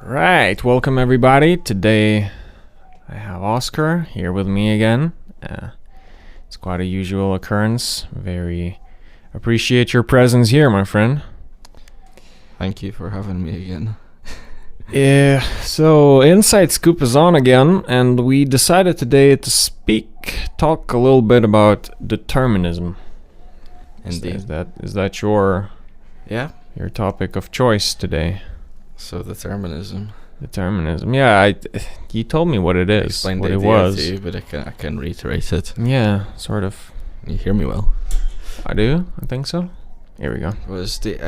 Right, welcome everybody. Today I have Oscar here with me again. It's quite a usual occurrence. Very appreciate your presence here, my friend. Thank you for having me again. Yeah, so Inside Scoop is on again, and we decided today to talk a little bit about determinism. Indeed. Is that your topic of choice today? So determinism. Determinism. Yeah, you told me what it is, Explained what the it idea was. to you, but I can reiterate it. Yeah, sort of. You hear me well. I do. I think so. Here we go. Was the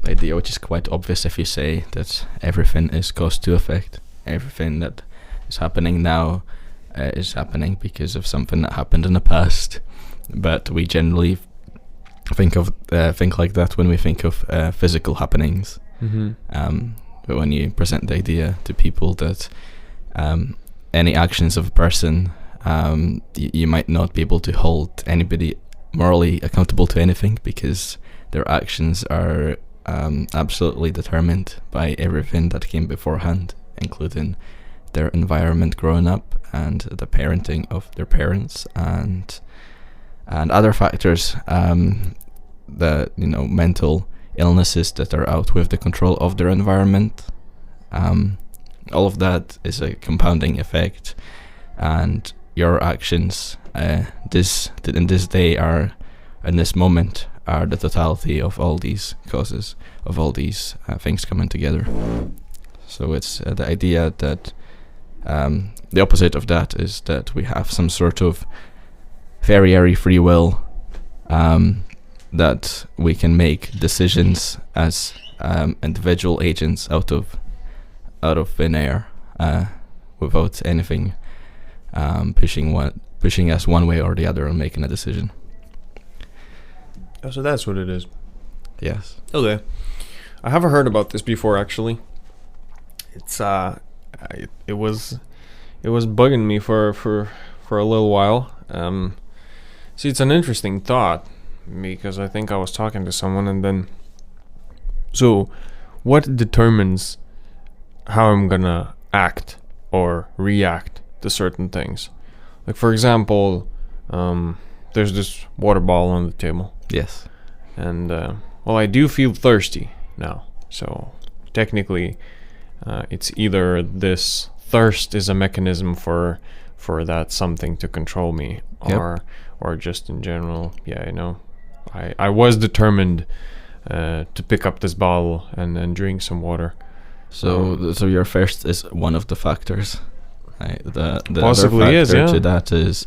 idea, which is quite obvious if you say that everything is cause to effect. Everything that is happening now is happening because of something that happened in the past. But we generally think like that when we think of physical happenings. Mm-hmm. But when you present the idea to people that any actions of a person, you might not be able to hold anybody morally accountable to anything because their actions are absolutely determined by everything that came beforehand, including their environment growing up and the parenting of their parents and other factors, the mental illnesses that are out with the control of their environment. All of that is a compounding effect, and your actions in this day in this moment are the totality of all these causes, of all these things coming together. So it's the idea that the opposite of that is that we have some sort of very airy free will, that we can make decisions as individual agents out of thin air, without anything pushing us one way or the other and making a decision. Oh, so that's what it is. Yes. Okay. I haven't heard about this before, actually. It's it was bugging me for a little while. See, it's an interesting thought because I think I was talking to someone and then. So, what determines how I'm gonna act or react to certain things? Like, for example, there's this water bottle on the table. Yes. And, I do feel thirsty now. So, technically, it's either this thirst is a mechanism for that something to control me, or just in general, I was determined to pick up this bottle and drink some water. So your thirst is one of the factors. Right? The possibly other is, factor yeah. to that is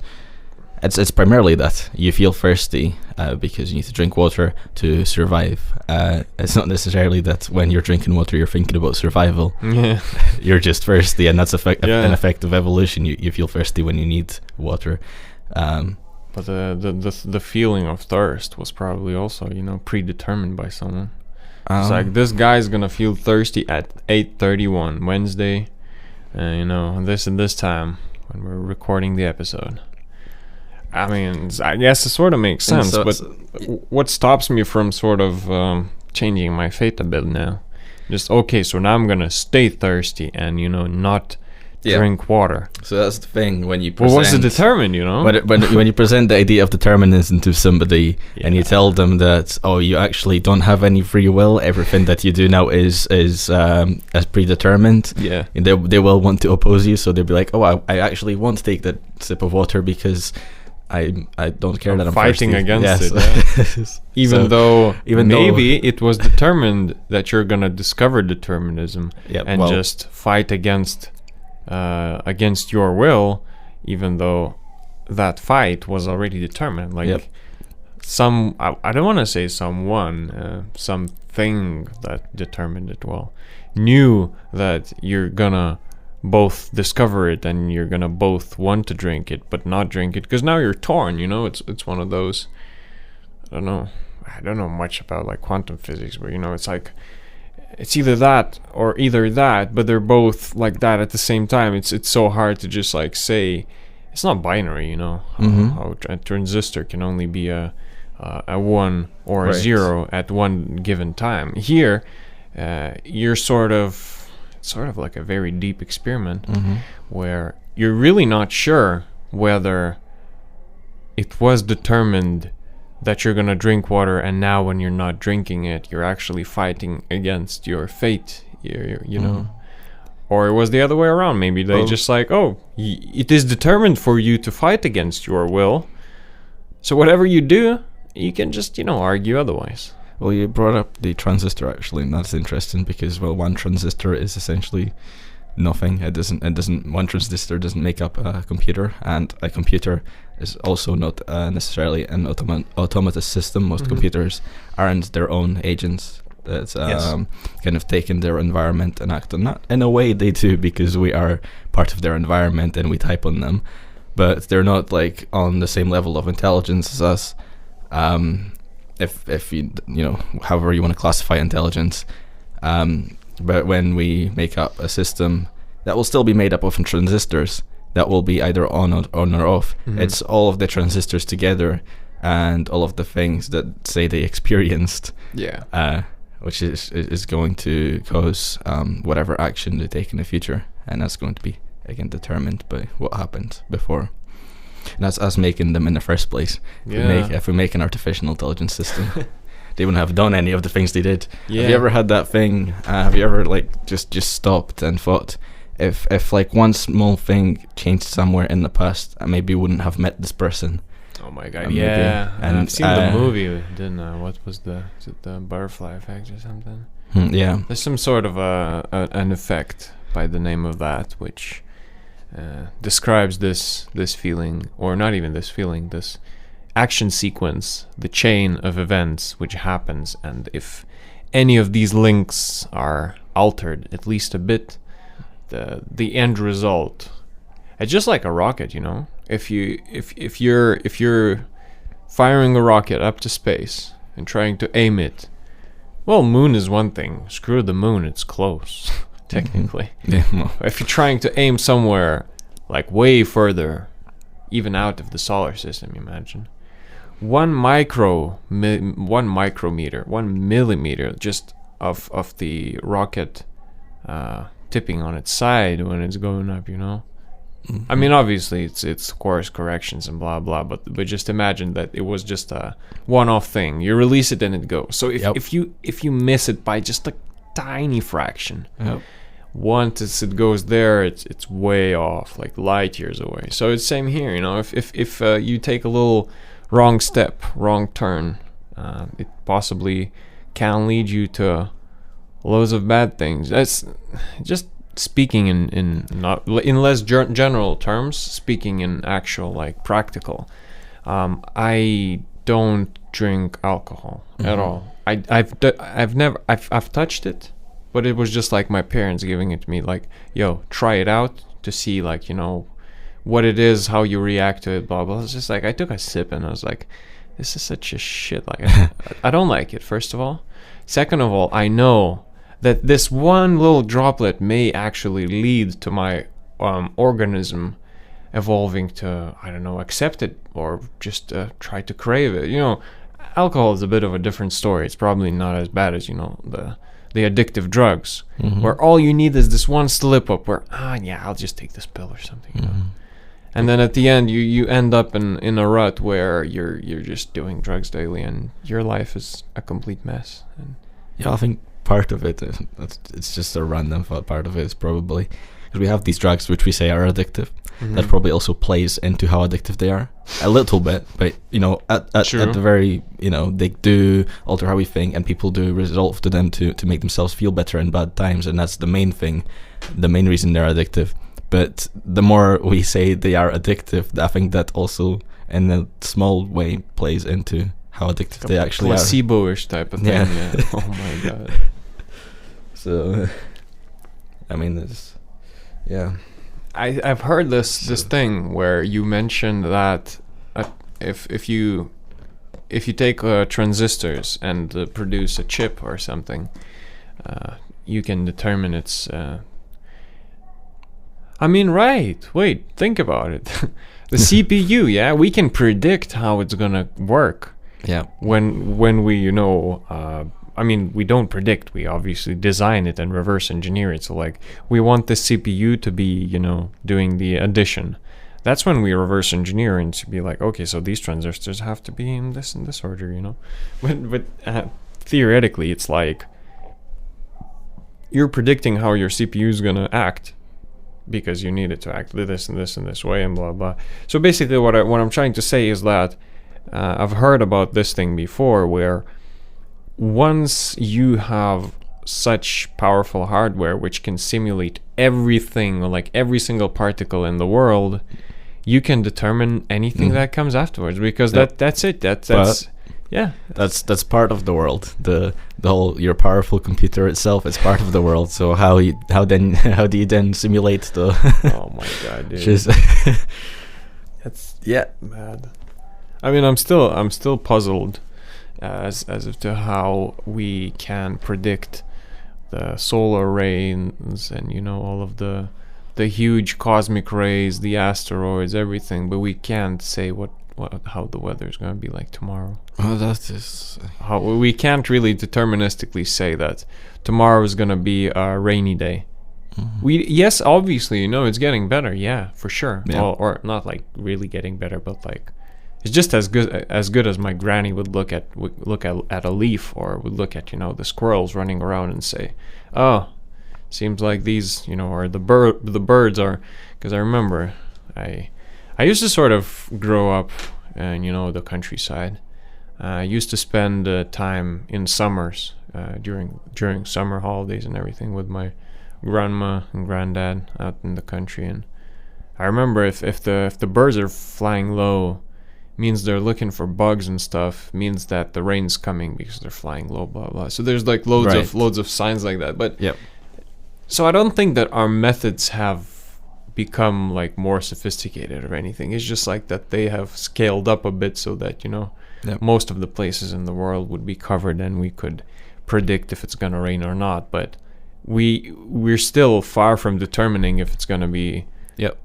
it's primarily that you feel thirsty because you need to drink water to survive. It's not necessarily that when you're drinking water you're thinking about survival. Yeah. You're just thirsty, and that's an effect of evolution. You feel thirsty when you need water. But the feeling of thirst was probably also, predetermined by someone. It's like, this guy's gonna feel thirsty at 8:31 Wednesday, this and this time when we're recording the episode. I mean, I guess it sort of makes sense, but what stops me from sort of changing my fate a bit now? Just, okay, so now I'm gonna stay thirsty and, not drink water. So that's the thing when you present... Well, what's it determined, When you present the idea of determinism to somebody and you tell them that, you actually don't have any free will, everything that you do now is as predetermined, and they will want to oppose you, so they'll be like, I actually want to take that sip of water because I don't care that I'm fighting thirsty. against it. Yeah. Even though it was determined that you're gonna discover determinism and just fight against your will, even though that fight was already determined. Like I don't want to say someone, something that determined it knew that you're gonna both discover it and you're gonna both want to drink it but not drink it because now you're torn. It's one of those. I don't know much about like quantum physics, but it's like it's either that or either that, but they're both like that at the same time. It's so hard to just like say it's not binary, how a transistor can only be a 1 or a 0 at one given time. Here, you're sort of sort of like a very deep experiment where you're really not sure whether it was determined that you're gonna drink water, and now when you're not drinking it, you're actually fighting against your fate, you know. Or it was the other way around. Maybe they just like, it is determined for you to fight against your will. So whatever you do, you can just, argue otherwise. Well, you brought up the transistor actually, and that's interesting because, well, one transistor is essentially nothing. One transistor doesn't make up a computer, and a computer is also not necessarily an autonomous system. Most computers aren't their own agents. That's kind of taken their environment and act on that. In a way, they do, because we are part of their environment and we type on them, but they're not like on the same level of intelligence as us. If you however you want to classify intelligence, but when we make up a system that will still be made up of transistors that will be either on or off, it's all of the transistors together and all of the things that say they experienced, which is going to cause whatever action they take in the future, and that's going to be again determined by what happened before. And that's us making them in the first place. If we make an artificial intelligence system, they wouldn't have done any of the things they did. Have you ever had that thing? Have you ever just stopped and thought, if like one small thing changed somewhere in the past, I maybe wouldn't have met this person. Oh my god, and I've seen the movie, didn't I? What was is it the butterfly effect or something? There's some sort of an effect by the name of that, which describes this feeling, or not even this feeling, this action sequence, the chain of events which happens, and if any of these links are altered at least a bit, the end result, it's just like a rocket, If you're firing a rocket up to space and trying to aim it, well, moon is one thing. Screw the moon, it's close. Technically. If you're trying to aim somewhere like way further, even out of the solar system, imagine 1 millimeter just of the rocket tipping on its side when it's going up, I mean, obviously it's course corrections and blah blah, but just imagine that it was just a one-off thing. You release it and it goes. So if you miss it by just a tiny fraction, once it goes there, it's way off, like light years away. So it's same here, if you take a little wrong step, wrong turn, it possibly can lead you to loads of bad things. That's just speaking in less general terms, speaking in actual like practical. I don't drink alcohol at all. I've touched it, but it was just like my parents giving it to me, like, yo, try it out to see, like, what it is, how you react to it, blah blah. It's just like I took a sip and I was like, this is such a shit. Like I don't like it, first of all. Second of all, I know that this one little droplet may actually lead to my organism evolving to, I don't know, accept it or just try to crave it. Alcohol is a bit of a different story. It's probably not as bad as, the addictive drugs, where all you need is this one slip up where, I'll just take this pill or something, And then at the end, you end up in a rut where you're just doing drugs daily and your life is a complete mess. And I think part of it, it's just a random thought. Part of it is probably because we have these drugs which we say are addictive. That probably also plays into how addictive they are a little bit, but at the very, they do alter how we think, and people do resort to them to make themselves feel better in bad times, and that's the main thing, the main reason they're addictive. But the more we say they are addictive, I think that also in a small way plays into how addictive they actually are. Placebo-ish type of thing. Yeah. Oh my god. So, I mean, I've heard this thing where you mentioned that if you take transistors and produce a chip or something, you can determine its. Right. Wait, think about it. The CPU, we can predict how it's gonna work. Yeah. When we I mean, we don't predict, we obviously design it and reverse engineer it. So like, we want the CPU to be, doing the addition. That's when we reverse engineer and to be like, okay, so these transistors have to be in this order, But theoretically, it's like you're predicting how your CPU is gonna act because you need it to act this and this and this way and blah blah. So basically, what I'm trying to say is that I've heard about this thing before, where once you have such powerful hardware which can simulate everything, like every single particle in the world, you can determine anything that comes afterwards, because that's it. That's that's part of the world. The whole, your powerful computer itself is part of the world. So how do you then simulate the? Oh my god, dude! That's mad. I mean, I'm still puzzled as to how we can predict the solar rains and all of the huge cosmic rays, the asteroids, everything, but we can't say how the weather is going to be like tomorrow. Oh, that is how we can't really deterministically say that tomorrow is going to be a rainy day. Yes, obviously, it's getting better, yeah, for sure. Yeah. Or not like really getting better, but like it's just as good as my granny would look at a leaf, or would look at the squirrels running around and say, oh, seems like these or the birds are, because I remember I used to sort of grow up in the countryside. I used to spend time in summers during summer holidays and everything with my grandma and granddad out in the country, and I remember if the birds are flying low, means they're looking for bugs and stuff, means that the rain's coming because they're flying low, blah blah. So there's like loads of signs like that. But so I don't think that our methods have become like more sophisticated or anything. It's just like that they have scaled up a bit so that most of the places in the world would be covered and we could predict if it's gonna rain or not. But we're still far from determining if it's gonna be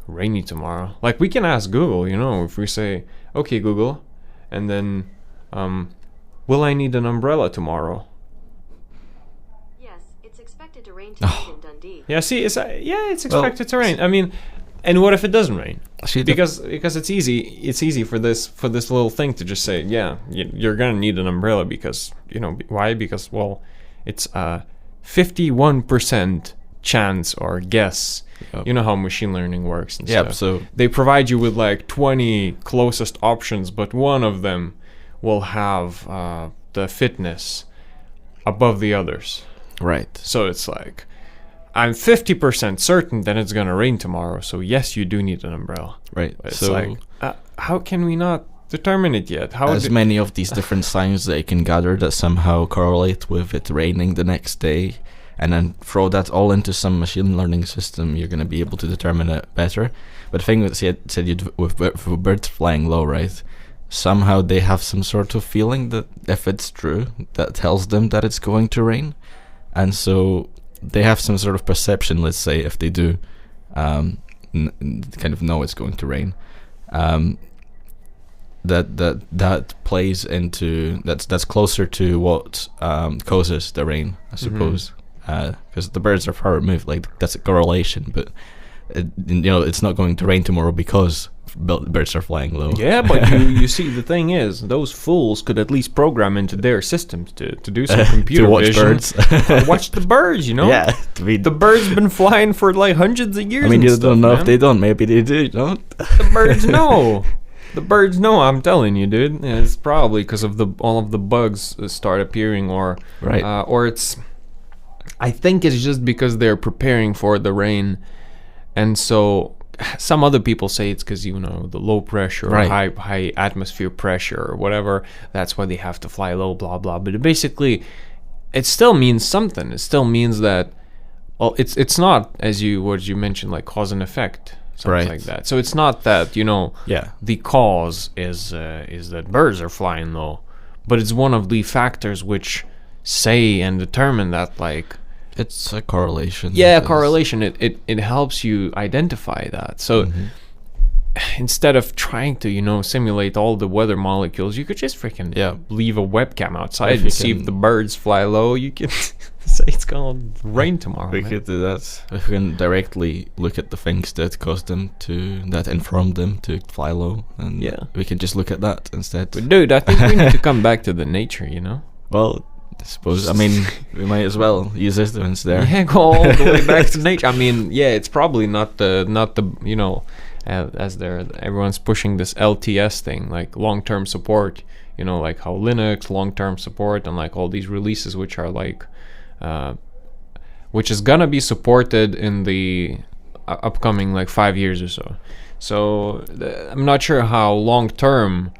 rainy tomorrow. Like, we can ask Google, if we say, okay Google, and then will I need an umbrella tomorrow? Yes, it's expected to rain tonight in Dundee. Yeah, see, it's expected to rain. I mean, and what if it doesn't rain? Because it's easy for this little thing to just say, you're gonna need an umbrella because why? Because it's 51% chance or guess. You know how machine learning works and stuff. So they provide you with like 20 closest options, but one of them will have the fitness above the others. Right. So it's like, I'm 50% certain that it's gonna rain tomorrow, so yes, you do need an umbrella. Right. But it's like, how can we not determine it yet? Many of these different signs that you can gather that somehow correlate with it raining the next day, and then throw that all into some machine learning system, you're going to be able to determine it better. But the thing with birds flying low, right? Somehow they have some sort of feeling that if it's true, that tells them that it's going to rain. And so they have some sort of perception, let's say, if they do kind of know it's going to rain. That plays into, that's closer to what causes the rain, I suppose. Because the birds are far removed, like that's a correlation, but it's not going to rain tomorrow because birds are flying low. Yeah, but you see, the thing is, those fools could at least program into their systems to do some computer to watch vision. Birds. Watch the birds, Yeah, the birds been flying for like hundreds of years. I mean, you don't know man. If they don't. Maybe they do. Don't. The birds know. The birds know, I'm telling you, dude. Yeah, it's probably because of all of the bugs start appearing, or it's. I think it's just because they're preparing for the rain, and so some other people say it's because the low pressure or high atmosphere pressure or whatever. That's why they have to fly low, blah blah. But basically, it still means something. It still means that it's not what you mentioned, like cause and effect. Something like that. So it's not that the cause is that birds are flying low, but it's one of the factors which say and determine that, like, it's a correlation. Yeah, correlation. It helps you identify that. So instead of trying to simulate all the weather molecules, you could just freaking leave a webcam outside and see if the birds fly low. You can say it's gonna rain tomorrow. We could do that. If we can directly look at the things that caused them that informed them to fly low, and we can just look at that instead. But dude, I think we need to come back to the nature. Well, I suppose. I mean, we might as well use instruments there. Yeah, go all the way back to nature. I mean, it's probably not the as everyone's pushing this LTS thing, like long-term support. Like how Linux long-term support and like all these releases, which are like, which is gonna be supported in the upcoming like 5 years or so. So I'm not sure how long-term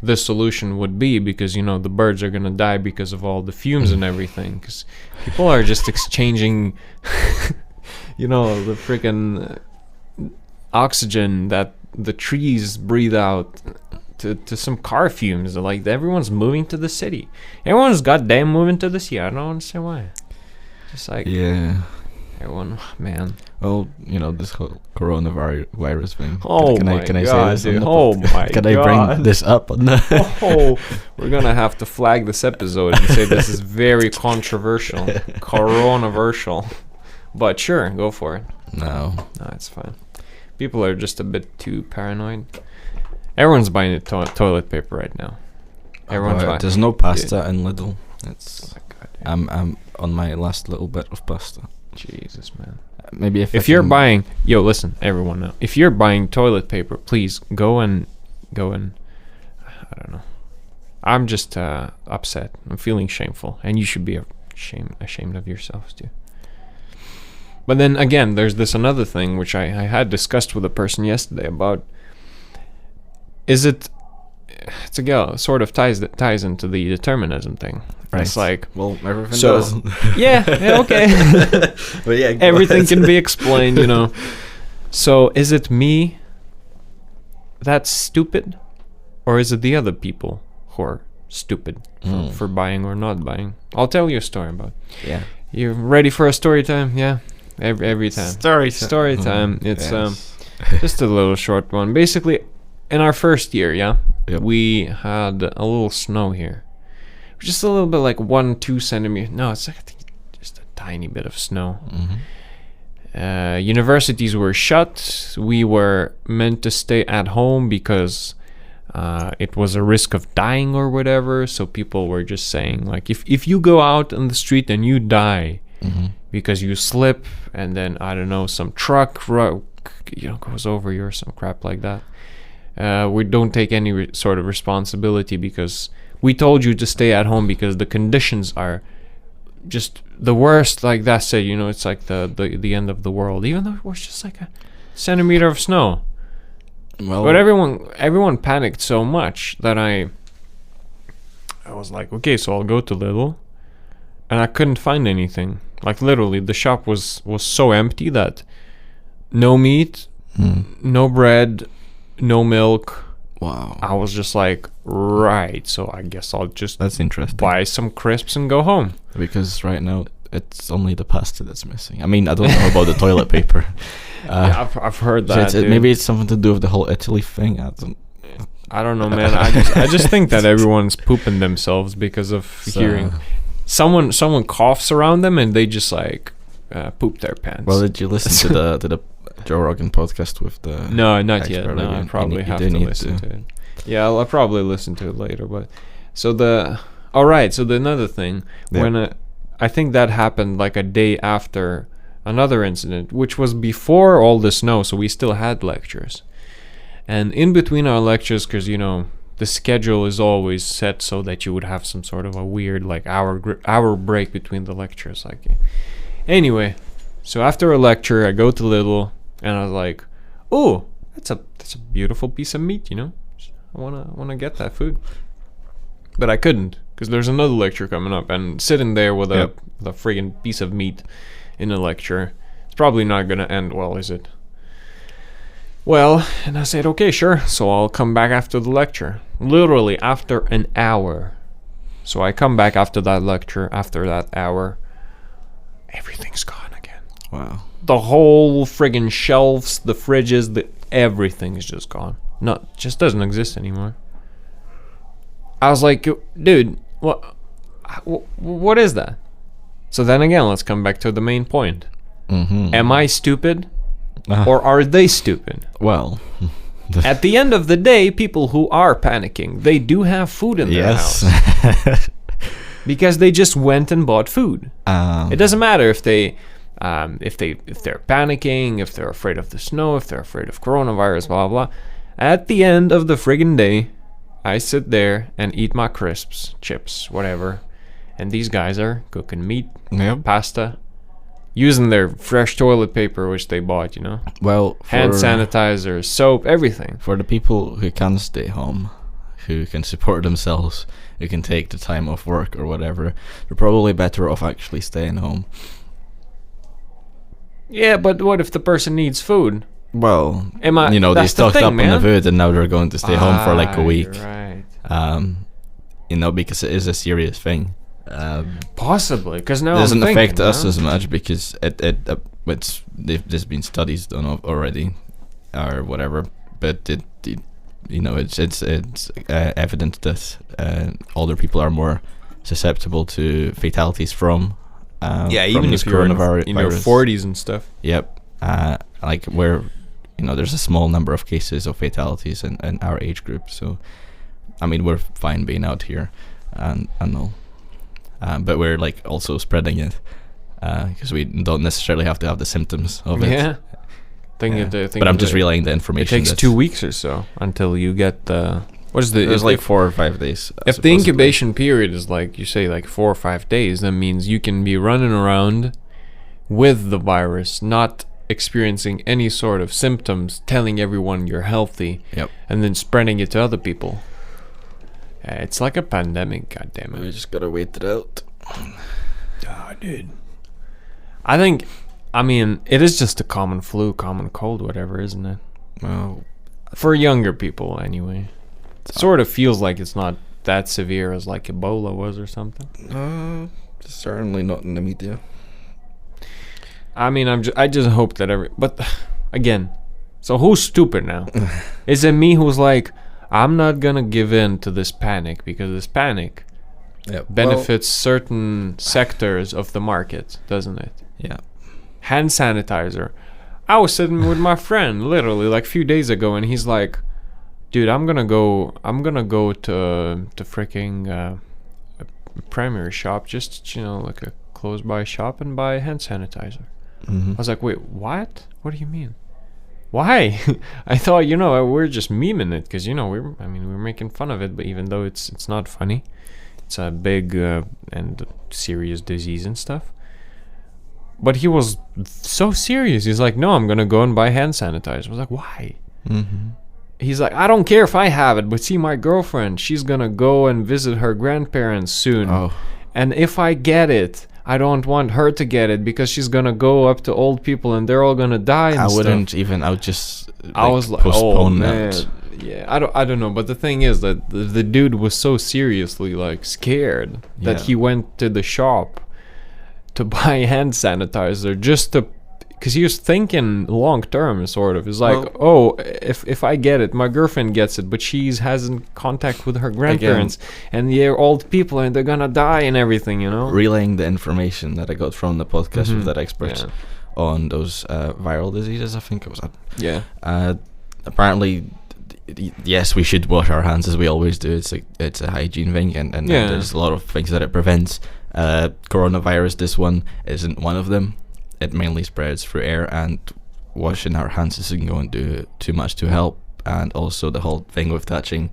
this solution would be, because the birds are gonna die because of all the fumes and everything, because people are just exchanging the freaking oxygen that the trees breathe out to some car fumes. Like, everyone's moving to the city. Everyone's goddamn moving to the city. I don't understand why. Just like everyone, man. Well, this whole coronavirus thing. Oh can I say this? Dude. Oh my god! Can I bring this up? We're gonna have to flag this episode and say this is very controversial, coronavirtual. But sure, go for it. No, it's fine. People are just a bit too paranoid. Everyone's buying toilet paper right now. Everyone's buying. There's no pasta in Lidl. It's. I'm on my last little bit of pasta. Jesus, man. Maybe if you're buying, listen, everyone now. If you're buying toilet paper, please go and. I don't know. I'm just upset. I'm feeling shameful, and you should be ashamed of yourselves too. But then again, there's this another thing which I had discussed with a person yesterday about. It's sort of ties into the determinism thing. Right. It's like, well, everything does. Okay. But everything can be explained, So is it me that's stupid, or is it the other people who are stupid for buying or not buying? I'll tell you a story about. Yeah. You ready for a story time? Yeah. Every time. Story time. It's just a little short one. Basically, in our first year, we had a little snow here. Just a little bit, like 1-2 centimeters. No, it's like, I think just a tiny bit of snow. Mm-hmm. Universities were shut. We were meant to stay at home because it was a risk of dying or whatever. So people were just saying, like, if you go out on the street and you die because you slip, and then, I don't know, some truck goes over you or some crap like that, we don't take any sort of responsibility, because we told you to stay at home because the conditions are just the worst. Like that said, it's like the end of the world, even though it was just like a centimeter of snow. Well, but everyone panicked so much that I was like, okay, so I'll go to Lidl, and I couldn't find anything. Like, literally, the shop was so empty that no meat, no bread, no milk. Wow. I was just like, right, so I guess I'll just That's interesting. buy some crisps and go home. Because right now, it's only the pasta that's missing. I mean, I don't know about the toilet paper. I've heard that. So maybe it's something to do with the whole Italy thing. I don't know, man. I just think that everyone's pooping themselves because of hearing someone coughs around them and they just like poop their pants. Well, did you listen to the Joe Rogan podcast with the? No, not yet. No, I probably have to listen to it. Yeah, I'll probably listen to it later. But another thing, when I think that happened like a day after another incident, which was before all the snow, so we still had lectures. And in between our lectures, because the schedule is always set so that you would have some sort of a weird like hour break between the lectures. Like, anyway, so after a lecture, I go to Lidl and I was like, "Oh, that's a beautiful piece of meat, I wanna get that food," but I couldn't because there's another lecture coming up, and sitting there with a friggin' piece of meat in a lecture, it's probably not gonna end well, is it? Well, and I said, okay, sure. So I'll come back after the lecture. Literally after an hour. So I come back after that lecture, after that hour. Everything's gone again. Wow. The whole friggin' shelves, the fridges, everything is just gone. No, just doesn't exist anymore. I was like, dude, what is that? So then again, let's come back to the main point. Mm-hmm. Am I stupid? Or are they stupid? Well... At the end of the day, people who are panicking, they do have food in their house. Because they just went and bought food. It doesn't matter if they're panicking, if they're afraid of the snow, if they're afraid of coronavirus, blah, blah. At the end of the friggin' day, I sit there and eat my crisps, chips, whatever. And these guys are cooking meat, pasta, using their fresh toilet paper, which they bought, you know? Well, hand sanitizer, soap, everything. For the people who can stay home, who can support themselves, who can take the time off work or whatever, they're probably better off actually staying home. Yeah, but what if the person needs food? Well, they stocked up on the food and now they're going to stay home for like a week. Right. Because it is a serious thing. Possibly, because now it doesn't affect us as much because there's been studies done already, or whatever. But it's evident that older people are more susceptible to fatalities from even if you're in your 40s and stuff. Yep, like where there's a small number of cases of fatalities in our age group. So, I mean, we're fine being out here, and all. But we're like also spreading it because we don't necessarily have to have the symptoms of it. Yeah. But I'm just relaying the information. It takes 2 weeks or so until you get the... What is the... It's like 4 or 5 days. If the incubation period is like, you say, like 4 or 5 days, that means you can be running around with the virus, not experiencing any sort of symptoms, telling everyone you're healthy, and then spreading it to other people. It's like a pandemic, goddammit. We just gotta wait it out. Oh, dude. I mean, it is just a common flu, common cold, whatever, isn't it? Well, for younger people, anyway. It sort of feels like it's not that severe as like Ebola was or something. Certainly not in the media. I mean, I just hope that but again, so who's stupid now? Is it me who's like, I'm not gonna give in to this panic because this panic benefits certain sectors of the market, doesn't it? Yeah. Hand sanitizer. I was sitting with my friend literally like a few days ago, and he's like, "Dude, I'm gonna go to freaking a primary shop, just like a close by shop, and buy hand sanitizer." Mm-hmm. I was like, "Wait, what? What do you mean? Why?" I thought, we're just memeing it because we're making fun of it, but even though it's not funny, it's a big and serious disease and stuff. But he was so serious. He's like, "No, I'm gonna go and buy hand sanitizer." I was like, "Why?" Mm-hmm. He's like, "I don't care if I have it, but see, my girlfriend, she's gonna go and visit her grandparents soon, and if I get it, I don't want her to get it because she's gonna go up to old people and they're all gonna die." And I stuff. wouldn't even. I would just. I was like, postpone that. Yeah, I don't know, but the thing is that the dude was so seriously like scared that he went to the shop to buy hand sanitizer just to, because he was thinking long term, sort of. It's like, if I get it, my girlfriend gets it, but she's hasn't contact with her grandparents, and they're old people, and they're gonna die and everything, Relaying the information that I got from the podcast with that expert on those viral diseases, I think it was. Apparently, yes, we should wash our hands as we always do. It's a hygiene thing, and there's a lot of things that it prevents. Coronavirus, this one isn't one of them. It mainly spreads through air, and washing our hands isn't going to do too much to help. And also the whole thing with touching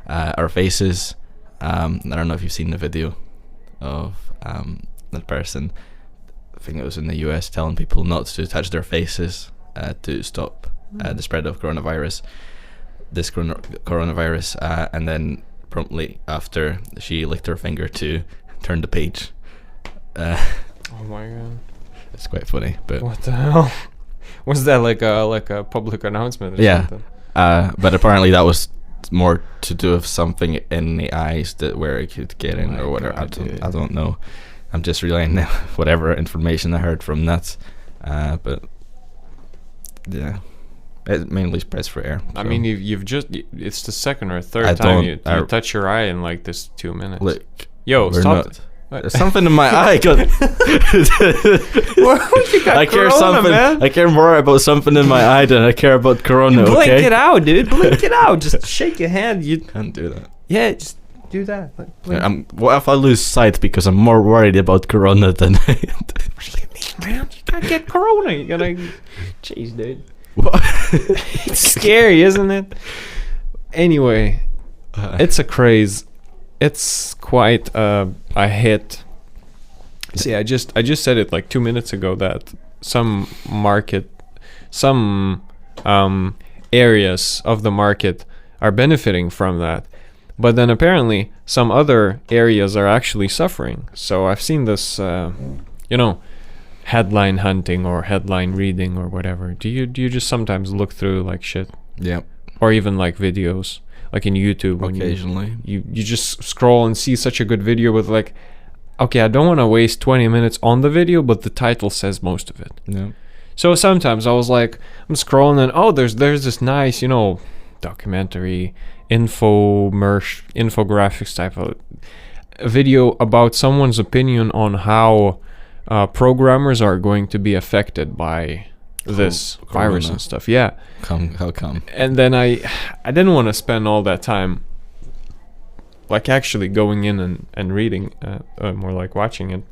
our faces. I don't know if you've seen the video of that person, I think it was in the US, telling people not to touch their faces to stop the spread of coronavirus. And then promptly after, she licked her finger to turn the page. Oh my god. It's quite funny, but what the hell? Was that like a public announcement or something? But apparently that was more to do with something in the eyes where it could get in or whatever. I don't know. I'm just relaying whatever information I heard from that. but yeah, it mainly spreads through air. I so. mean, you've just, it's the second or third time you touch your eye in like this 2 minutes. Look, yo, stop. There's something in my eye. You got corona, man. I care more about something in my eye than I care about corona. Blink it out, dude. Blink it out. Just shake your hand. You can't do that. Yeah, just do that. What if I lose sight because I'm more worried about corona than I am? What do you mean, man? You gotta get corona. You gotta. Jeez, dude. What? It's scary, isn't it? Anyway, it's a craze. It's quite a hit. See, I just said it like 2 minutes ago that some areas of the market are benefiting from that, but then apparently some other areas are actually suffering. So I've seen this, headline hunting or headline reading or whatever. Do you just sometimes look through like shit? Yeah. Or even like videos, like in YouTube. Occasionally. When you just scroll and see such a good video with like, okay, I don't want to waste 20 minutes on the video, but the title says most of it. Yeah. So sometimes I was like, I'm scrolling and there's this nice, documentary, infographics type of video about someone's opinion on how programmers are going to be affected by this virus and stuff. Yeah. How come? And then I didn't want to spend all that time like actually going in and reading, more like watching it.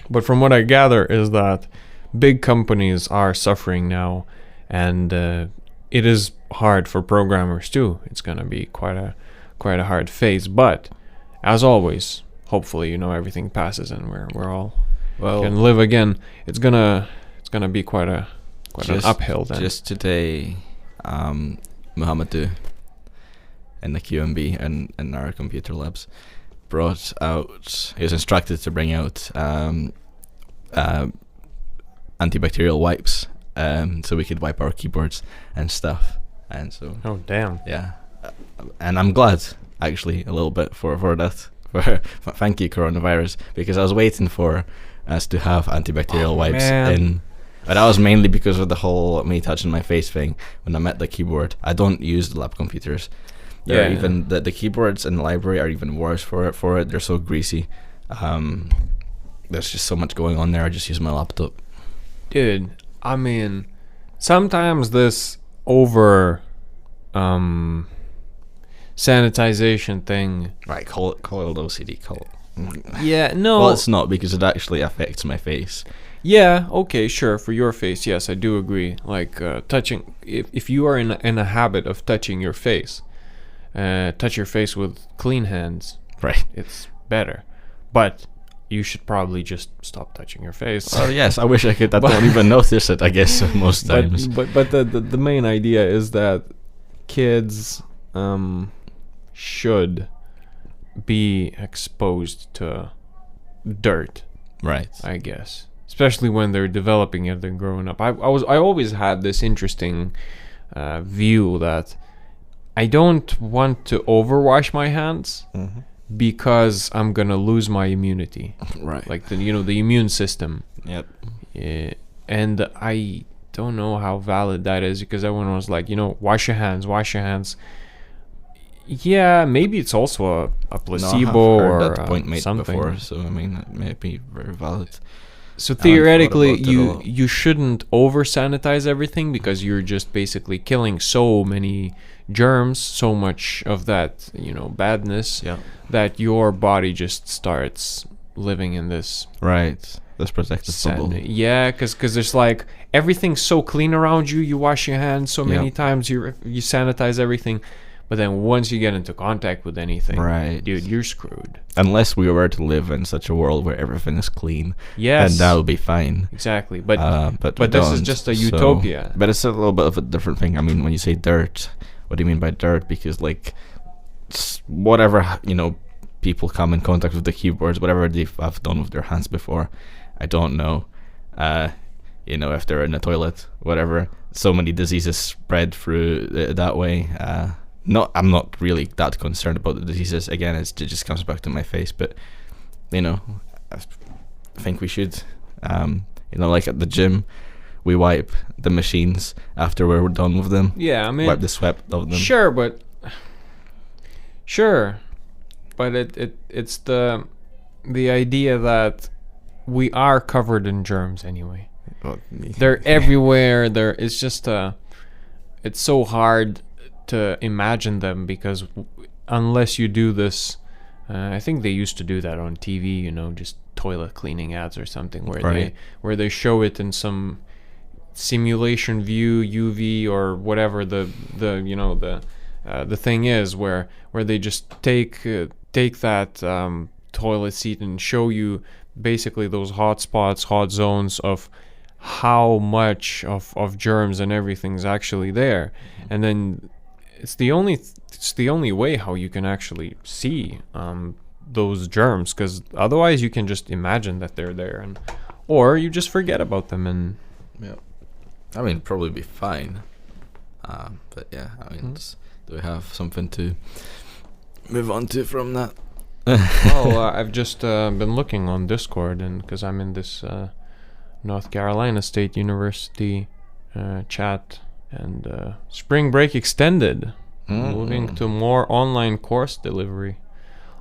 But from what I gather is that big companies are suffering now, and it is hard for programmers too. It's gonna be quite a hard phase. But as always, hopefully, everything passes and we're all can live again. It's gonna be quite an uphill then. Just today, Muhammadu in the QMB and in our computer labs brought out, he was instructed to bring out antibacterial wipes, so we could wipe our keyboards and stuff. And so, oh damn, yeah, and I'm glad actually a little bit for that. Thank you, coronavirus, because I was waiting for us to have antibacterial wipes in. But that was mainly because of the whole me touching my face thing when I met the keyboard. I don't use the lab computers. Even the keyboards in the library are even worse for it. They're so greasy. There's just so much going on there. I just use my laptop. Dude, I mean, sometimes this over sanitization thing. Right, call it OCD. Yeah, no. Well, it's not, because it actually affects my face. Yeah, okay, sure. For your face, yes, I do agree. Like touching, if you are in a habit of touching your face, touch your face with clean hands. Right. It's better. But you should probably just stop touching your face. Oh yes, I wish I could. I don't even notice it, I guess, most times. But the main idea is that kids should be exposed to dirt. Right. I guess. Especially when they're developing it and growing up. I always had this interesting view that I don't want to overwash my hands because I'm gonna lose my immunity. Right. Like the immune system. Yep. Yeah. And I don't know how valid that is, because everyone was like, wash your hands. Yeah, maybe it's also a placebo or that point made something before, so I mean it may be very valid. So theoretically, you shouldn't over sanitize everything, because you're just basically killing so many germs, so much of that badness, that your body just starts living in this this protective bubble. Yeah, because there's like everything's so clean around you. You wash your hands so many times. You sanitize everything. But then once you get into contact with anything, dude, you're screwed. Unless we were to live in such a world where everything is clean, yes, and that would be fine. Exactly, but this is just a utopia. But it's a little bit of a different thing. I mean, when you say dirt, what do you mean by dirt? Because like, whatever people come in contact with the keyboards, whatever have done with their hands before, I don't know. If they're in the toilet, whatever. So many diseases spread through that way. I'm not really that concerned about the diseases. Again, it just comes back to my face. But I think we should Like at the gym, we wipe the machines after we're done with them. Yeah, I mean, wipe the sweat of them. Sure, but it's the idea that we are covered in germs anyway. They're everywhere. It's just it's so hard to imagine them because unless you do this, I think they used to do that on TV. Just toilet cleaning ads or something where they show it in some simulation view, UV or whatever the thing is, where they just take that toilet seat and show you basically those hot spots, hot zones of how much of germs and everything's actually there. And then it's the only way how you can actually see those germs, because otherwise you can just imagine that they're there, or you just forget about them. And I mean, probably be fine. But yeah, I mean, do we have something to move on to from that? Well, I've just been looking on Discord, and because I'm in this North Carolina State University chat, and spring break extended, moving to more online course delivery.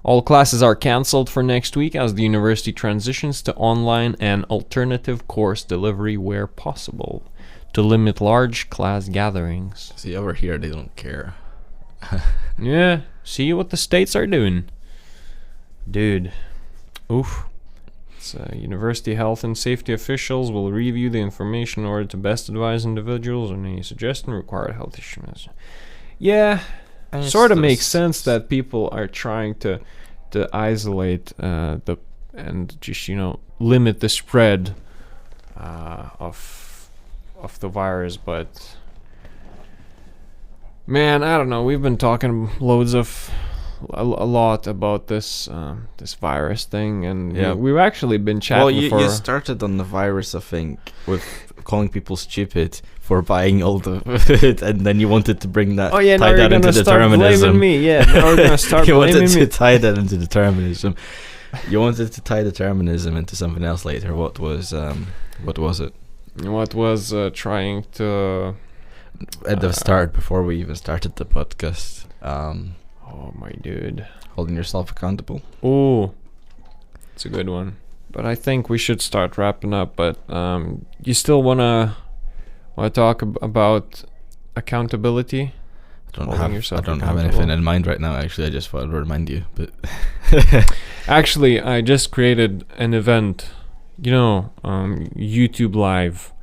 All classes are cancelled for next week as the university transitions to online and alternative course delivery where possible to limit large class gatherings. See, over here they don't care. Yeah, see what the states are doing. Dude. Oof. University health and safety officials will review the information in order to best advise individuals on any suggestion required health issues. Yeah, sort of makes sense that people are trying to isolate and just limit the spread of the virus, but man, I don't know. We've been talking a lot about this virus thing, and we've actually been chatting. Well, you started on the virus, I think, with calling people stupid for buying all the food, and then you wanted to bring that. Oh yeah, now you're gonna start blaming me. Yeah, now we're gonna start blaming me. You wanted to tie that into determinism. You wanted to tie determinism into something else later. What was it? What was trying to at the start, before we even started the podcast? Oh my dude, holding yourself accountable. Oh, it's a good one. But I think we should start wrapping up. But you still wanna talk about accountability? I don't have anything in mind right now. Actually, I just thought I'd remind you. But actually, I just created an event. YouTube Live,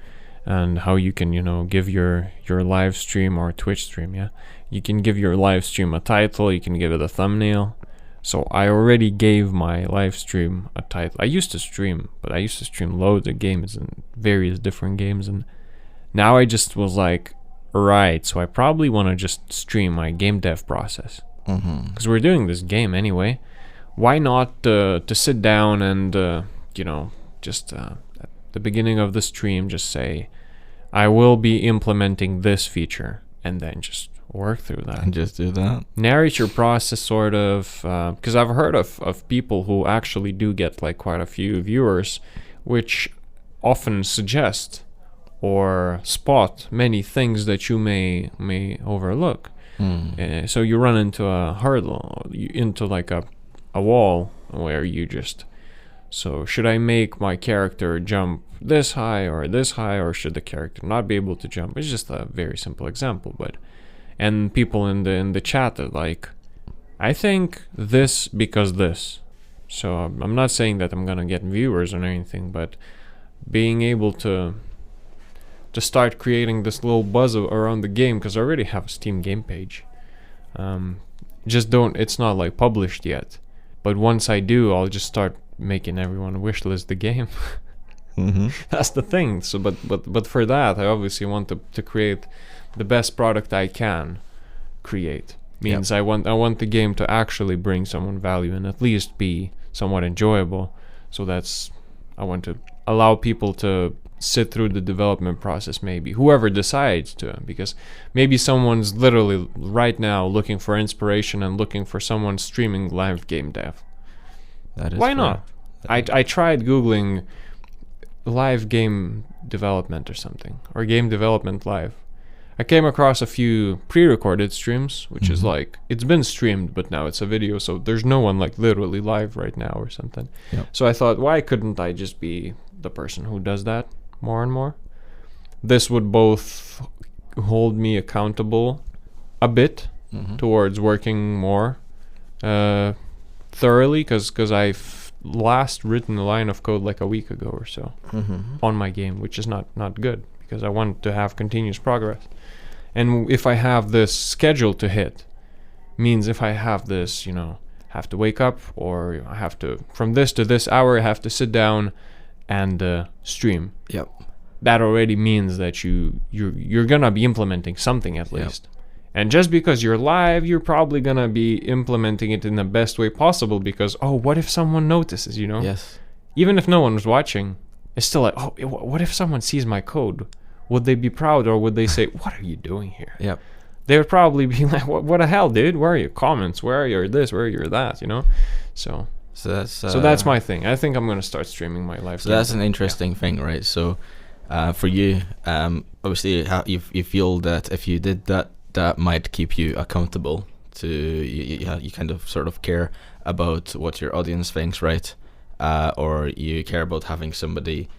and how you can give your live stream or Twitch stream. Yeah, you can give your live stream a title. You can give it a thumbnail. So I already gave my live stream a title. I used to stream loads of games and various different games, and now I just was like, right, so I probably want to just stream my game dev process, because we're doing this game anyway. Why not to sit down and just at the beginning of the stream just say, I will be implementing this feature, and then just work through that and just do that, narrate your process, sort of, because I've heard of people who actually do get like quite a few viewers, which often suggest or spot many things that you may overlook. So you run into a hurdle, into like a wall where you just, so should I make my character jump this high, or should the character not be able to jump? It's just a very simple example, and people in the chat are like, I think this because this. So I'm not saying that I'm gonna get viewers or anything, but being able to start creating this little buzz around the game, because I already have a Steam game page. It's not like published yet, but once I do, I'll just start making everyone wishlist the game. That's the thing. So but for that, I obviously want to create the best product I can create. Means I want the game to actually bring someone value and at least be somewhat enjoyable. So I want to allow people to sit through the development process, maybe whoever decides to, because maybe someone's literally right now looking for inspiration and looking for someone streaming live game dev. Why not? I tried googling live game development or something, or game development live. I came across a few pre-recorded streams, which is like, it's been streamed, but now it's a video, so there's no one like literally live right now or something. Yep. So I thought, why couldn't I just be the person who does that more and more? This would both hold me accountable a bit towards working more thoroughly, because I've last written a line of code like a week ago or so on my game, which is not good, because I want to have continuous progress. And if I have this schedule to hit, means if I have this, have to wake up, or I have to, from this to this hour, I have to sit down and stream. Yep. That already means that you're gonna be implementing something at least. And just because you're live, you're probably gonna be implementing it in the best way possible, because what if someone notices, Yes. Even if no one was watching, it's still like, what if someone sees my code? Would they be proud, or would they say, what are you doing here? Yep. They would probably be like, what the hell, dude? Where are your comments? Where are your this? Where are your that? So that's my thing. I think I'm gonna start streaming my live. So that's an interesting thing, right? So for you, obviously you feel that if you did that, that might keep you accountable to you kind of sort of care about what your audience thinks, right? Or you care about having somebody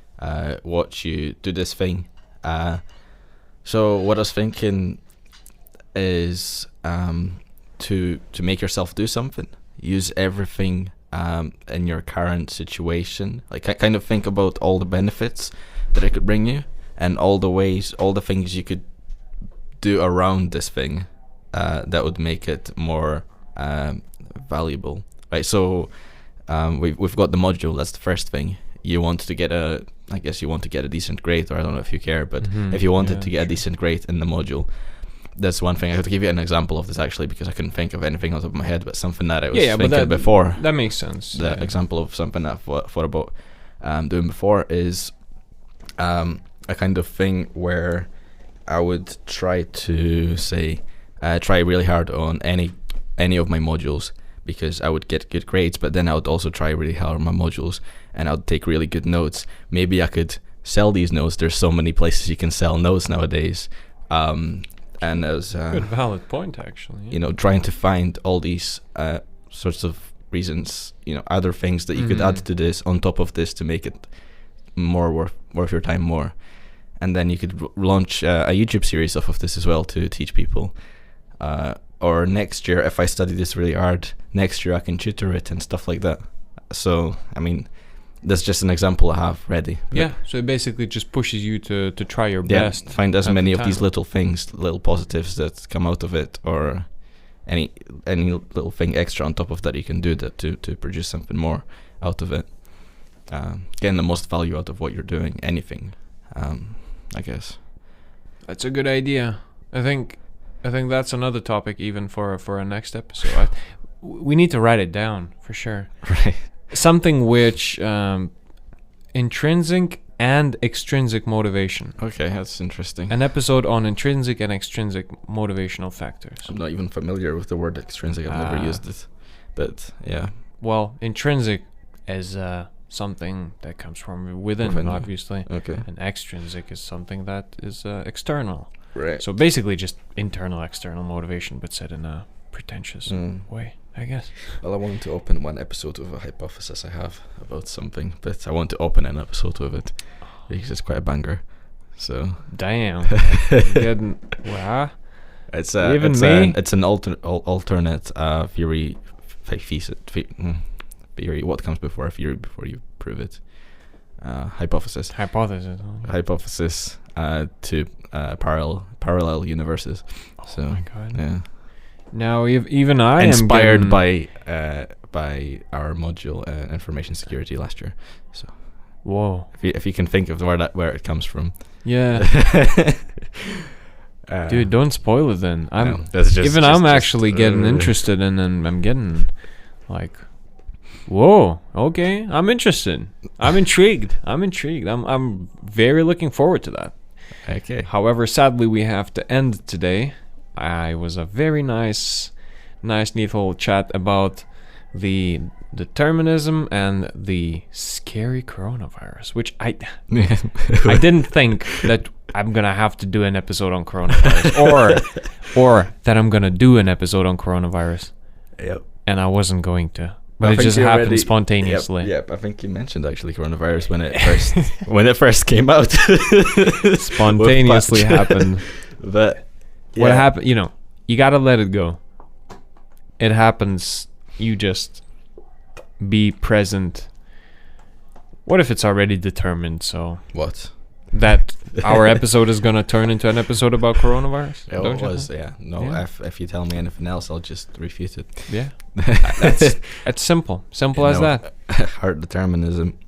watch you do this thing. So what I was thinking is to make yourself do something. Use everything in your current situation. Like, I kind of think about all the benefits that it could bring you, and all the things you could do around this thing that would make it more valuable, right? So we've got the module. That's the first thing. You want to get a decent grade, or I don't know if you care, but if you wanted to get a decent grade in the module, that's one thing. I have to give you an example of this, actually, because I couldn't think of anything out of my head, but something that I was thinking before. That makes sense. The example of something I've thought about doing before is a kind of thing where I would try to try really hard on any of my modules, because I would get good grades, but then I would also try really hard on my modules, and I would take really good notes. Maybe I could sell these notes. There's so many places you can sell notes nowadays. And as good valid point, actually. Trying to find all these sorts of reasons, other things that you could add to this on top of this to make it more worth your time more. And then you could launch a YouTube series off of this as well to teach people. Or next year, if I study this really hard, next year I can tutor it and stuff like that. So, that's just an example I have ready. So it basically just pushes you to try your best. Find as many of these little things, little positives that come out of it, or any little thing extra on top of that you can do that to produce something more out of it. Getting the most value out of what you're doing, anything, I guess. That's a good idea. I think that's another topic even for our next episode. We need to write it down for sure. Right. Something which intrinsic and extrinsic motivation. Okay, that's interesting. An episode on intrinsic and extrinsic motivational factors. I'm not even familiar with the word extrinsic. I've never used it, but yeah. Well, intrinsic is something that comes from within, obviously. Okay. And extrinsic is something that is external. Right. So basically just internal, external motivation, but said in a pretentious way, I guess. Well, I want to open one episode with a hypothesis I have about something, but I want to open an episode with it because it's quite a banger. So. Damn. Wow. It's an alternate theory. Theory. What comes before a theory before you prove it? Hypothesis. Hypothesis to parallel universes. Oh so, my god. Yeah. Now even I am inspired by our module information security last year. So. Whoa. If you can think of where it comes from. Yeah. Dude, don't spoil it then. I'm actually getting interested, and then I'm getting like, whoa, okay, I'm interested. I'm intrigued. I'm very looking forward to that. Okay. However, sadly, we have to end today. I was a very nice neat whole chat about the determinism and the scary coronavirus, which I didn't think that I'm gonna have to do an episode on coronavirus, or that I'm gonna do an episode on coronavirus. Yep. And I wasn't going to, but it just happened spontaneously. Yep. I think you mentioned actually coronavirus when it first came out. Spontaneously happened. But what happened? You gotta let it go. It happens. You just be present. What if it's already determined? So what? That our episode is gonna turn into an episode about coronavirus? Yeah, it was. Yeah. No. Yeah. If you tell me anything else, I'll just refute it. Yeah. That's simple. Simple as that. Hard determinism.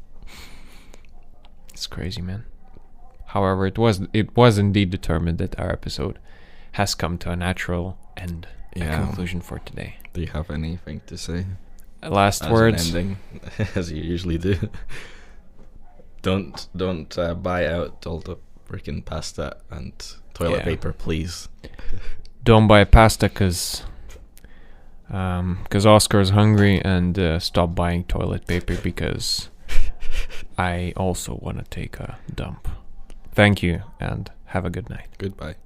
It's crazy, man. However, it was indeed determined that our episode has come to a natural end. A conclusion for today. Do you have anything to say? Last words. An ending, as you usually do. Don't buy out all the freaking pasta and toilet paper, please. Don't buy pasta because Oscar's hungry, and stop buying toilet paper because I also want to take a dump. Thank you, and have a good night. Goodbye.